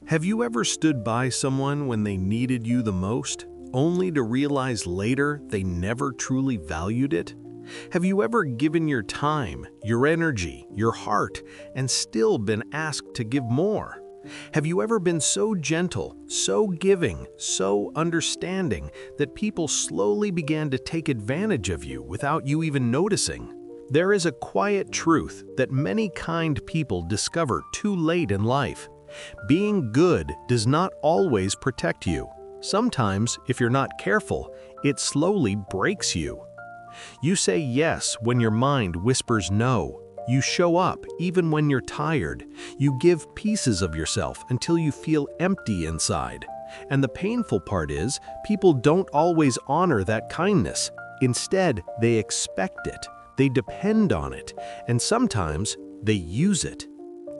Have you ever stood by someone when they needed you the most, only to realize later they never truly valued it? Have you ever given your time, your energy, your heart, and still been asked to give more? Have you ever been so gentle, so giving, so understanding that people slowly began to take advantage of you without you even noticing? There is a quiet truth that many kind people discover too late in life. Being good does not always protect you. Sometimes, if you're not careful, it slowly breaks you. You say yes when your mind whispers no. You show up even when you're tired. You give pieces of yourself until you feel empty inside. And the painful part is, people don't always honor that kindness. Instead, they expect it. They depend on it. And sometimes, they use it.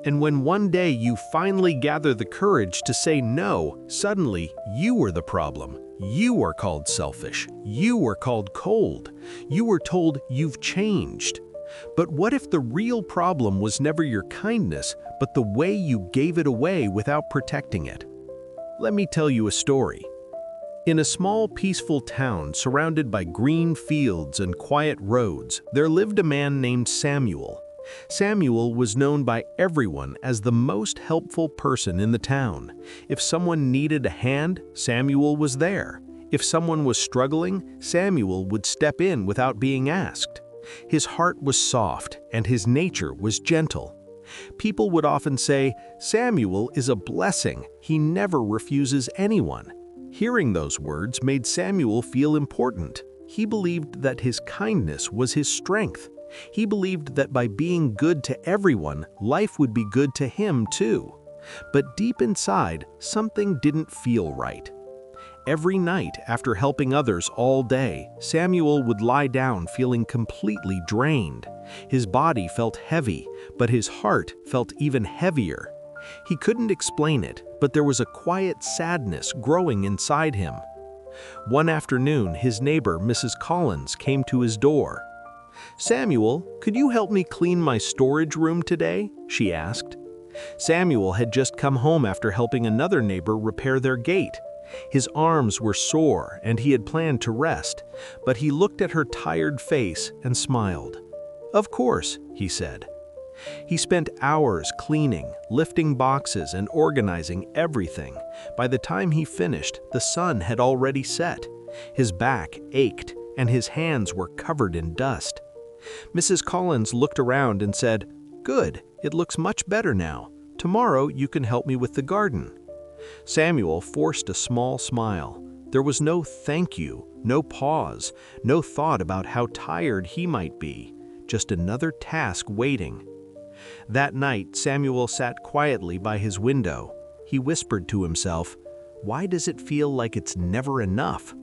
And when one day you finally gather the courage to say no, suddenly you were the problem. You are called selfish. You are called cold. You were told you've changed. But what if the real problem was never your kindness, but the way you gave it away without protecting it? Let me tell you a story. In a small, peaceful town surrounded by green fields and quiet roads, there lived a man named Samuel. Samuel was known by everyone as the most helpful person in the town. If someone needed a hand, Samuel was there. If someone was struggling, Samuel would step in without being asked. His heart was soft and his nature was gentle. People would often say, "Samuel is a blessing. He never refuses anyone." Hearing those words made Samuel feel important. He believed that his kindness was his strength. He believed that by being good to everyone, life would be good to him too. But deep inside, something didn't feel right. Every night, after helping others all day, Samuel would lie down feeling completely drained. His body felt heavy, but his heart felt even heavier. He couldn't explain it, but there was a quiet sadness growing inside him. One afternoon, his neighbor, Mrs. Collins, came to his door. "Samuel, could you help me clean my storage room today?" she asked. Samuel had just come home after helping another neighbor repair their gate. His arms were sore and he had planned to rest, but he looked at her tired face and smiled. "Of course," he said. He spent hours cleaning, lifting boxes, and organizing everything. By the time he finished, the sun had already set. His back ached, and his hands were covered in dust. Mrs. Collins looked around and said, "Good, it looks much better now. Tomorrow you can help me with the garden." Samuel forced a small smile. There was no thank you, no pause, no thought about how tired he might be, just another task waiting. That night, Samuel sat quietly by his window. He whispered to himself, "Why does it feel like it's never enough?"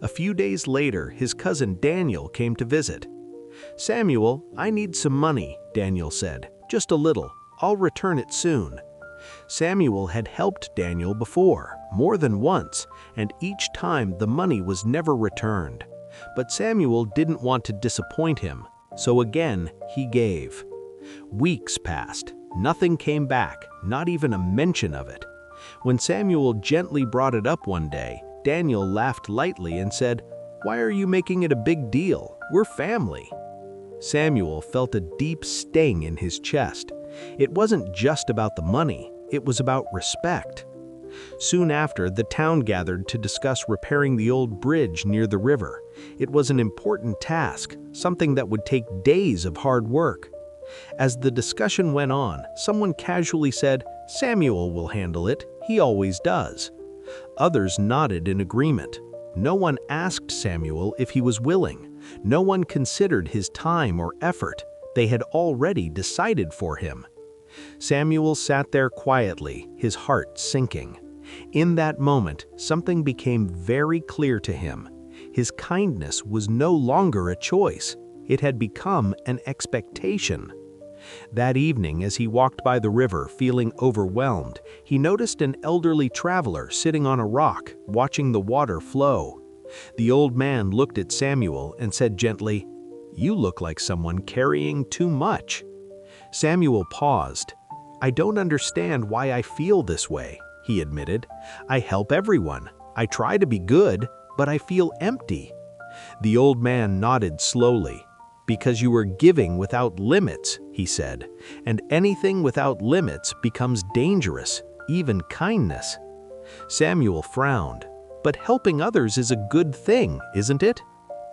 A few days later, his cousin Daniel came to visit. "Samuel, I need some money," Daniel said. "Just a little. I'll return it soon." Samuel had helped Daniel before, more than once, and each time the money was never returned. But Samuel didn't want to disappoint him, so again he gave. Weeks passed. Nothing came back, not even a mention of it. When Samuel gently brought it up one day, Daniel laughed lightly and said, "Why are you making it a big deal? We're family." Samuel felt a deep sting in his chest. It wasn't just about the money, it was about respect. Soon after, the town gathered to discuss repairing the old bridge near the river. It was an important task, something that would take days of hard work. As the discussion went on, someone casually said, "Samuel will handle it, he always does." Others nodded in agreement. No one asked Samuel if he was willing. No one considered his time or effort. They had already decided for him. Samuel sat there quietly, his heart sinking. In that moment, something became very clear to him. His kindness was no longer a choice. It had become an expectation. That evening, as he walked by the river feeling overwhelmed, he noticed an elderly traveler sitting on a rock, watching the water flow. The old man looked at Samuel and said gently, "You look like someone carrying too much." Samuel paused. "I don't understand why I feel this way," he admitted. "I help everyone. I try to be good, but I feel empty." The old man nodded slowly. "Because you are giving without limits," he said, "and anything without limits becomes dangerous, even kindness." Samuel frowned. "But helping others is a good thing, isn't it?"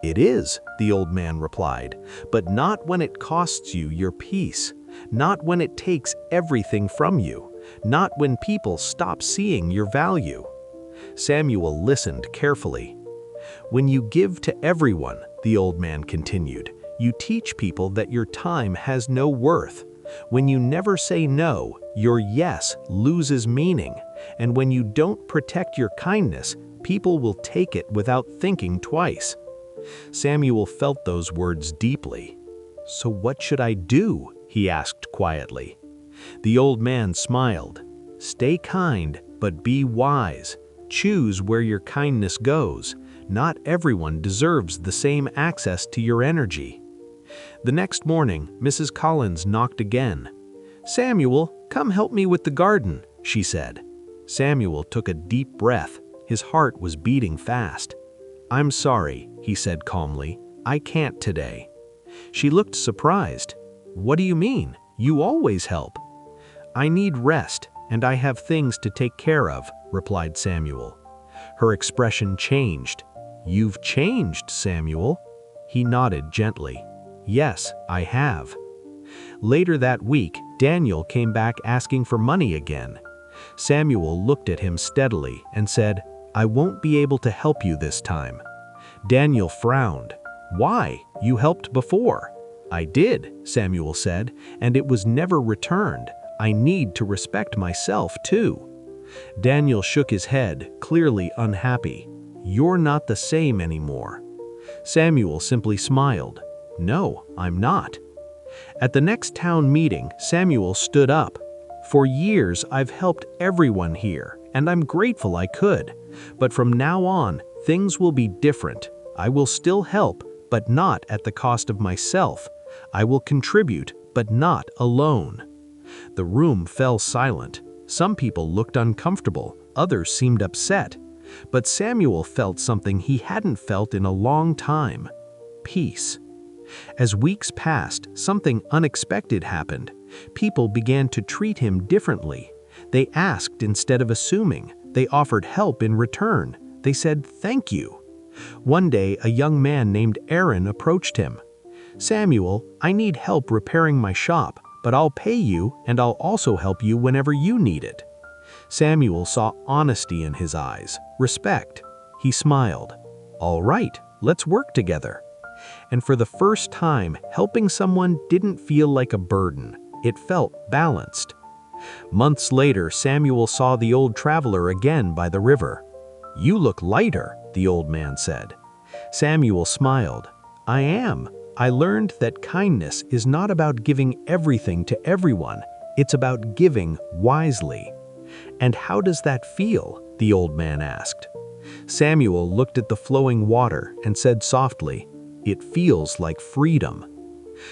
"It is," the old man replied, "but not when it costs you your peace, not when it takes everything from you, not when people stop seeing your value." Samuel listened carefully. "When you give to everyone," the old man continued, "you teach people that your time has no worth. When you never say no, your yes loses meaning, and when you don't protect your kindness, people will take it without thinking twice." Samuel felt those words deeply. "So what should I do?" he asked quietly. The old man smiled. "Stay kind, but be wise. Choose where your kindness goes. Not everyone deserves the same access to your energy." The next morning, Mrs. Collins knocked again. "Samuel, come help me with the garden," she said. Samuel took a deep breath. His heart was beating fast. "I'm sorry," he said calmly. "I can't today." She looked surprised. "What do you mean? You always help." "I need rest, and I have things to take care of," replied Samuel. Her expression changed. "You've changed, Samuel." He nodded gently. "Yes, I have." Later that week, Daniel came back asking for money again. Samuel looked at him steadily and said, "I won't be able to help you this time." Daniel frowned. "Why? You helped before." "I did," Samuel said, "and it was never returned. I need to respect myself too." Daniel shook his head, clearly unhappy. "You're not the same anymore." Samuel simply smiled. "No, I'm not." At the next town meeting, Samuel stood up. "For years, I've helped everyone here, and I'm grateful I could. But from now on, things will be different. I will still help, but not at the cost of myself. I will contribute, but not alone." The room fell silent. Some people looked uncomfortable, others seemed upset. But Samuel felt something he hadn't felt in a long time: peace. As weeks passed, something unexpected happened. People began to treat him differently. They asked instead of assuming. They offered help in return. They said thank you. One day, a young man named Aaron approached him. "Samuel, I need help repairing my shop, but I'll pay you and I'll also help you whenever you need it." Samuel saw honesty in his eyes, respect. He smiled. "All right, let's work together." And for the first time, helping someone didn't feel like a burden. It felt balanced. Months later, Samuel saw the old traveler again by the river. "You look lighter," the old man said. Samuel smiled. "I am. I learned that kindness is not about giving everything to everyone. It's about giving wisely." "And how does that feel?" the old man asked. Samuel looked at the flowing water and said softly, "It feels like freedom."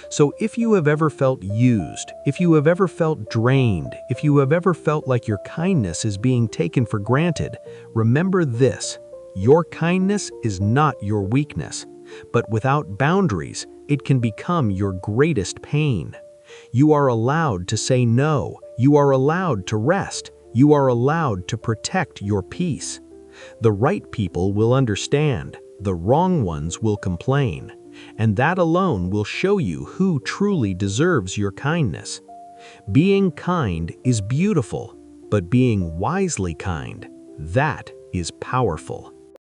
So if you have ever felt used, if you have ever felt drained, if you have ever felt like your kindness is being taken for granted, remember this: your kindness is not your weakness, but without boundaries, it can become your greatest pain. You are allowed to say no. You are allowed to rest. You are allowed to protect your peace. The right people will understand. The wrong ones will complain. And that alone will show you who truly deserves your kindness. Being kind is beautiful, but being wisely kind, that is powerful.